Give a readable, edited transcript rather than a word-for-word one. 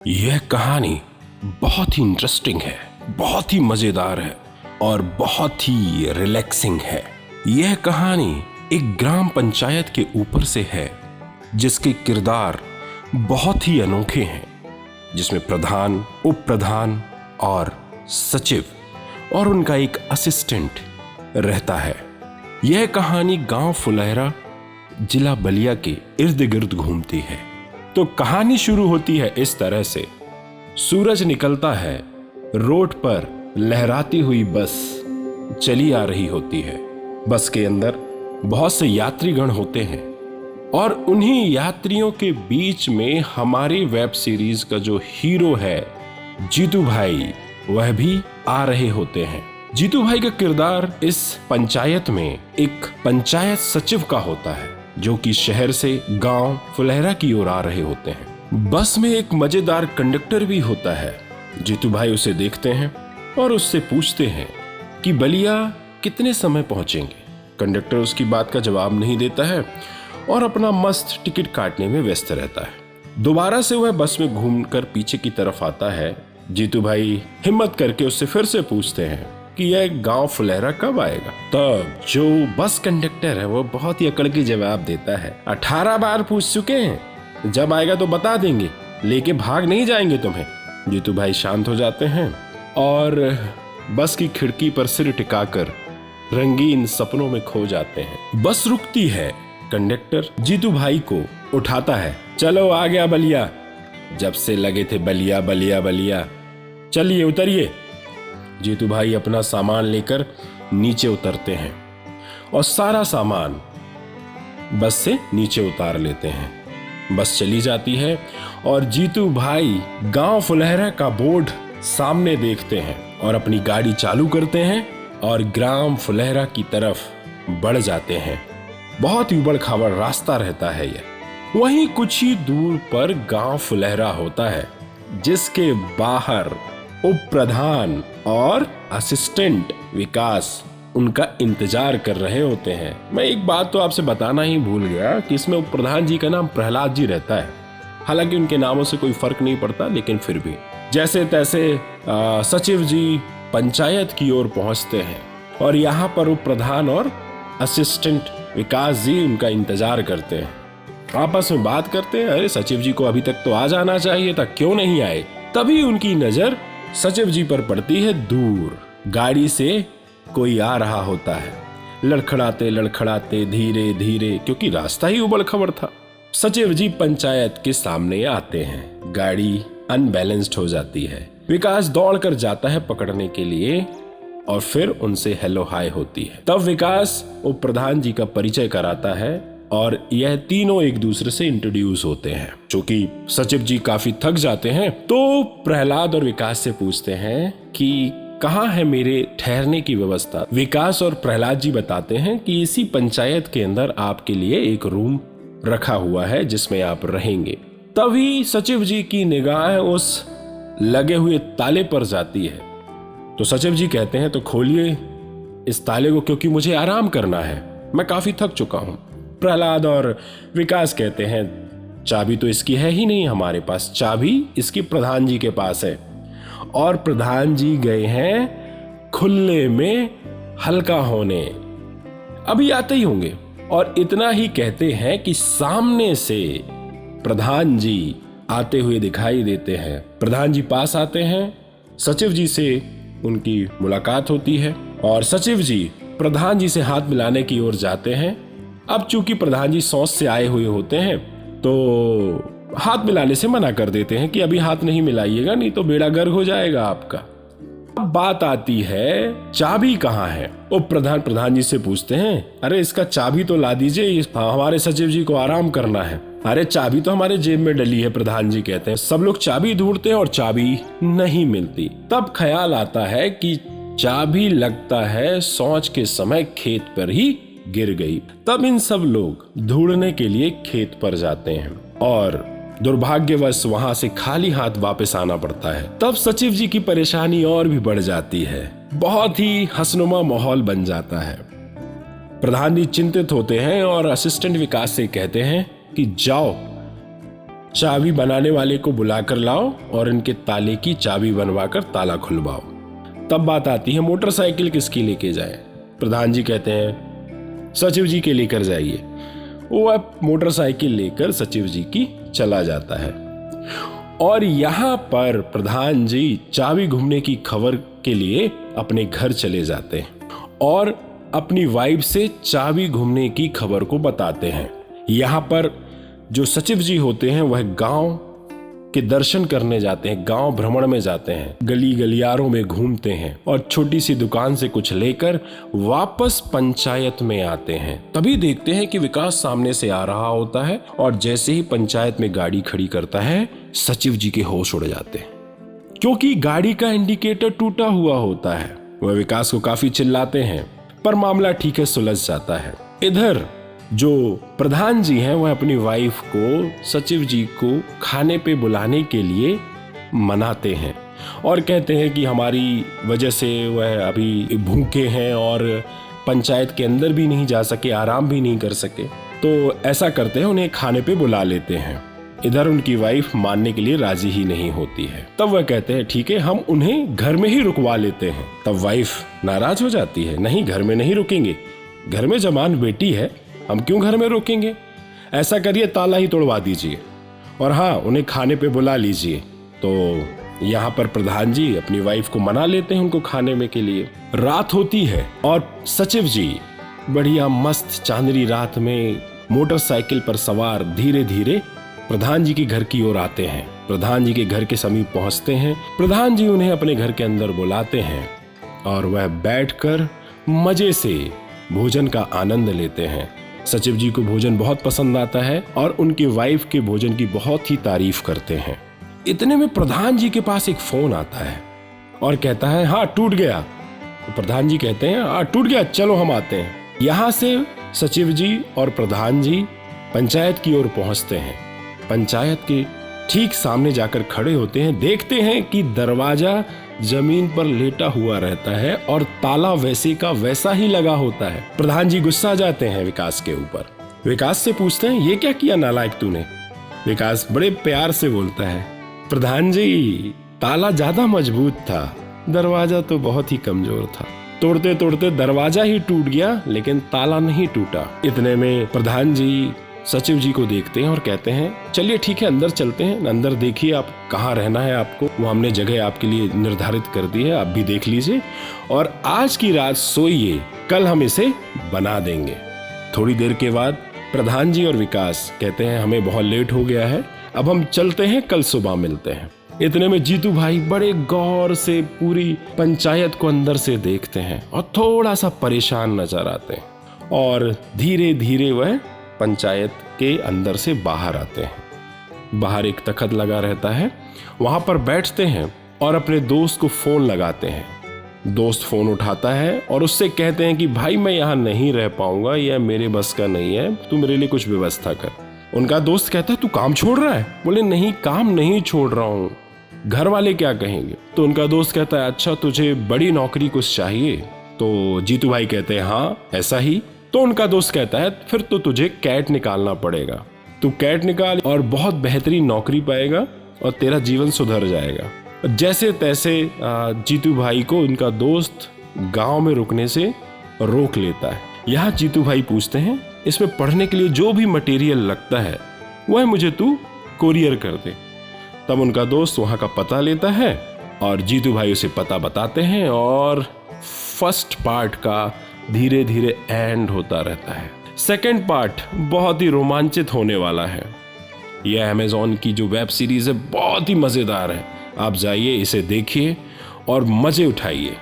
यह कहानी बहुत ही इंटरेस्टिंग है, बहुत ही मजेदार है और बहुत ही रिलैक्सिंग है। यह कहानी एक ग्राम पंचायत के ऊपर से है जिसके किरदार बहुत ही अनोखे हैं, जिसमें प्रधान, उप प्रधान और सचिव और उनका एक असिस्टेंट रहता है। यह कहानी गांव फुलैरा, जिला बलिया के इर्द गिर्द घूमती है। तो कहानी शुरू होती है इस तरह से। सूरज निकलता है, रोड पर लहराती हुई बस चली आ रही होती है। बस के अंदर बहुत से यात्रीगण होते हैं और उन्हीं यात्रियों के बीच में हमारी वेब सीरीज का जो हीरो है जीतू भाई, वह भी आ रहे होते हैं। जीतू भाई का किरदार इस पंचायत में एक पंचायत सचिव का होता है, जो कि शहर से गांव फुलैरा की ओर आ रहे होते हैं। बस में एक मजेदार कंडक्टर भी होता है। जीतू भाई उसे देखते हैं और उससे पूछते हैं कि बलिया कितने समय पहुंचेंगे। कंडक्टर उसकी बात का जवाब नहीं देता है और अपना मस्त टिकट काटने में व्यस्त रहता है। दोबारा से वह बस में घूमकर पीछे की तरफ आता है। जीतू भाई हिम्मत करके उससे फिर से पूछते हैं कि यह गांव फुलैरा कब आएगा। तब जो बस कंडक्टर है वो बहुत ही अकड़ के जवाब देता है, 18 बार पूछ चुके हैं, जब आएगा तो बता देंगे, लेके भाग नहीं जाएंगे तुम्हें। जीतू भाई शांत हो जाते हैं और बस की खिड़की पर सिर टिकाकर रंगीन सपनों में खो जाते हैं। बस रुकती है, कंडक्टर जीतू भाई को उठाता है, चलो आ गया बलिया, जब से लगे थे बलिया बलिया बलिया, चलिए उतरिए। जीतू भाई अपना सामान लेकर नीचे उतरते हैं और सारा सामान बस से नीचे उतार लेते हैं। बस चली जाती है और जीतू भाई गांव फुलैरा का बोर्ड सामने देखते हैं और अपनी गाड़ी चालू करते हैं और ग्राम फुलैरा की तरफ बढ़ जाते हैं। बहुत ही उबड़ खाबड़ रास्ता रहता है यह। वहीं कुछ ही दूर पर गांव फुलैरा होता है, जिसके बाहर उप प्रधान और असिस्टेंट विकास उनका इंतजार कर रहे होते हैं। मैं एक बात तो आपसे बताना ही भूल गया कि इसमें उप प्रधान जी का नाम प्रहलाद जी रहता है। हालांकि उनके नामों से कोई फर्क नहीं पड़ता, लेकिन फिर भी जैसे तैसे सचिव जी पंचायत की ओर पहुंचते हैं और यहाँ पर उप प्रधान और असिस्टेंट विकास जी उनका इंतजार करते हैं। आपस में बात करते हैं, अरे सचिव जी को अभी तक तो आ जाना चाहिए था, क्यों नहीं आए। तभी उनकी नजर सचिव जी पर पड़ती है। दूर गाड़ी से कोई आ रहा होता है, लड़खड़ाते लड़खड़ाते धीरे धीरे, क्योंकि रास्ता ही उबड़ खबड़ था। सचिव जी पंचायत के सामने आते हैं। गाड़ी अनबैलेंस्ड हो जाती है। विकास दौड़कर जाता है पकड़ने के लिए और फिर उनसे हेलो हाय होती है। तब विकास उप प्रधान जी का परिचय कराता है और यह तीनों एक दूसरे से इंट्रोड्यूस होते हैं। चूंकि सचिव जी काफी थक जाते हैं तो प्रहलाद और विकास से पूछते हैं कि कहाँ है मेरे ठहरने की व्यवस्था। विकास और प्रहलाद जी बताते हैं कि इसी पंचायत के अंदर आपके लिए एक रूम रखा हुआ है जिसमें आप रहेंगे। तभी सचिव जी की निगाह उस लगे हुए ताले पर जाती है तो सचिव जी कहते हैं, तो खोलिए इस ताले को, क्योंकि मुझे आराम करना है, मैं काफी थक चुका हूं। प्रहलाद और विकास कहते हैं, चाबी तो इसकी है ही नहीं हमारे पास, चाबी इसकी प्रधान जी के पास है और प्रधान जी गए हैं खुले में हल्का होने, अभी आते ही होंगे। और इतना ही कहते हैं कि सामने से प्रधान जी आते हुए दिखाई देते हैं। प्रधान जी पास आते हैं, सचिव जी से उनकी मुलाकात होती है और सचिव जी प्रधान जी से हाथ मिलाने की ओर जाते हैं। अब चूंकि प्रधान जी सौंस से आए हुए होते हैं तो हाथ मिलाने से मना कर देते हैं कि अभी हाथ नहीं मिलाइएगा, नहीं तो बेड़ा गर्क हो जाएगा आपका। अब बात आती है चाबी कहाँ है। उप प्रधान प्रधान जी से पूछते हैं, अरे इसका चाबी तो ला दीजिए, हमारे सचिव जी को आराम करना है। अरे चाबी तो हमारे जेब में डली है, प्रधान जी कहते हैं। सब लोग चाबी ढूंढते हैं और चाबी नहीं मिलती। तब ख्याल आता है कि चाबी लगता है शौच के समय खेत पर ही गिर गई। तब इन सब लोग ढूंढने के लिए खेत पर जाते हैं और दुर्भाग्यवश वहां से खाली हाथ वापस आना पड़ता है। तब सचिव जी की परेशानी और भी बढ़ जाती है। बहुत ही हंसनुमा माहौल बन जाता है। प्रधान जी चिंतित होते हैं और असिस्टेंट विकास से कहते हैं कि जाओ चाबी बनाने वाले को बुलाकर लाओ और इनके ताले की चाबी बनवाकर ताला खुलवाओ। तब बात आती है मोटरसाइकिल किसकी लेके जाए। प्रधान जी कहते हैं सचिव जी के लेकर जाइए। वो अब मोटरसाइकिल लेकर सचिव जी की चला जाता है और यहाँ पर प्रधान जी चाबी घूमने की खबर के लिए अपने घर चले जाते हैं और अपनी वाइफ से चाबी घूमने की खबर को बताते हैं। यहाँ पर जो सचिव जी होते हैं वह गांव के दर्शन करने जाते हैं, गांव भ्रमण में जाते हैं, गली गलियारों में घूमते हैं और छोटी सी दुकान से कुछ लेकर वापस पंचायत में आते हैं। तभी देखते हैं कि विकास सामने से आ रहा होता है और जैसे ही पंचायत में गाड़ी खड़ी करता है सचिव जी के होश उड़ जाते हैं, क्योंकि गाड़ी का इंडिकेटर टूटा हुआ होता है। वह विकास को काफी चिल्लाते हैं पर मामला ठीक है, सुलझ जाता है। इधर जो प्रधान जी हैं वह अपनी वाइफ को सचिव जी को खाने पे बुलाने के लिए मनाते हैं और कहते हैं कि हमारी वजह से वह अभी भूखे हैं और पंचायत के अंदर भी नहीं जा सके, आराम भी नहीं कर सके, तो ऐसा करते हैं उन्हें खाने पे बुला लेते हैं। इधर उनकी वाइफ मानने के लिए राजी ही नहीं होती है। तब वह कहते हैं ठीक है हम उन्हें घर में ही रुकवा लेते हैं। तब वाइफ नाराज हो जाती है, नहीं घर में नहीं रुकेंगे, घर में जवान बेटी है, हम क्यों घर में रोकेंगे, ऐसा करिए ताला ही तोड़वा दीजिए और हाँ उन्हें खाने पे बुला लीजिए। तो यहाँ पर प्रधान जी अपनी वाइफ को मना लेते हैं उनको खाने में के लिए। रात होती है और सचिव जी बढ़िया मस्त चांदनी रात में मोटरसाइकिल पर सवार धीरे धीरे प्रधान जी के घर की ओर आते हैं। प्रधान जी के घर के समीप पहुंचते हैं। प्रधान जी उन्हें अपने घर के अंदर बुलाते हैं और वह बैठकर मजे से भोजन का आनंद लेते हैं। सचिव जी को भोजन बहुत पसंद आता है और उनकी वाइफ के भोजन की बहुत ही तारीफ करते हैं। इतने में प्रधान जी के पास एक फोन आता है और कहता है हाँ टूट गया। तो प्रधान जी कहते हैं हाँ टूट गया, चलो हम आते हैं। यहाँ से सचिव जी और प्रधान जी पंचायत की ओर पहुंचते हैं। पंचायत के ठीक सामने जाकर खड़े होते हैं, देखते हैं कि दरवाजा जमीन पर लेटा हुआ रहता है और ताला वैसे का वैसा ही लगा होता है। प्रधान जी गुस्सा जाते हैं विकास के ऊपर। विकास से पूछते हैं ये क्या किया नालायक तूने। विकास बड़े प्यार से बोलता है प्रधान जी ताला ज्यादा मजबूत था, दरवाजा तो बहुत ही कमजोर था, तोड़ते तोड़ते दरवाजा ही टूट गया लेकिन ताला नहीं टूटा। इतने में प्रधान जी सचिव जी को देखते हैं और कहते हैं चलिए ठीक है अंदर चलते हैं, अंदर देखिए आप कहाँ रहना है आपको, वो हमने जगह आपके लिए निर्धारित कर दी है, आप भी देख लीजिए और आज की रात सोइए, कल हम इसे बना देंगे। थोड़ी देर के बाद प्रधान जी और विकास कहते हैं हमें बहुत लेट हो गया है, अब हम चलते हैं, कल सुबह मिलते हैं। इतने में जीतू भाई बड़े गौर से पूरी पंचायत को अंदर से देखते हैं और थोड़ा सा परेशान नजर आते हैं और धीरे धीरे वह पंचायत के अंदर से बाहर आते हैं। बाहर एक तख्त लगा रहता है, वहां पर बैठते हैं और अपने दोस्त को फोन लगाते हैं। दोस्त फोन उठाता है और उससे कहते हैं कि भाई मैं यहाँ नहीं रह पाऊंगा, यह मेरे बस का नहीं है, तू मेरे लिए कुछ व्यवस्था कर। उनका दोस्त कहता है तू काम छोड़ रहा है। बोले नहीं काम नहीं छोड़ रहा हूँ, घर वाले क्या कहेंगे। तो उनका दोस्त कहता है अच्छा तुझे बड़ी नौकरी कुछ चाहिए। तो जीतू भाई कहते हैं हाँ ऐसा ही। तो उनका दोस्त कहता है फिर तो तुझे कैट निकालना पड़ेगा, तू कैट निकाल और बहुत बेहतरीन नौकरी पाएगा और तेरा जीवन सुधर जाएगा। जैसे तैसे जीतू भाई को उनका दोस्त गांव में रुकने से रोक लेता है। यहाँ जीतू भाई पूछते हैं इसमें पढ़ने के लिए जो भी मटेरियल लगता है वह मुझे तू कोरियर कर दे। तब उनका दोस्त वहां का पता लेता है और जीतू भाई उसे पता बताते हैं और फर्स्ट पार्ट का धीरे धीरे एंड होता रहता है। सेकंड पार्ट बहुत ही रोमांचित होने वाला है। यह अमेज़न की जो वेब सीरीज है बहुत ही मजेदार है, आप जाइए इसे देखिए और मजे उठाइए।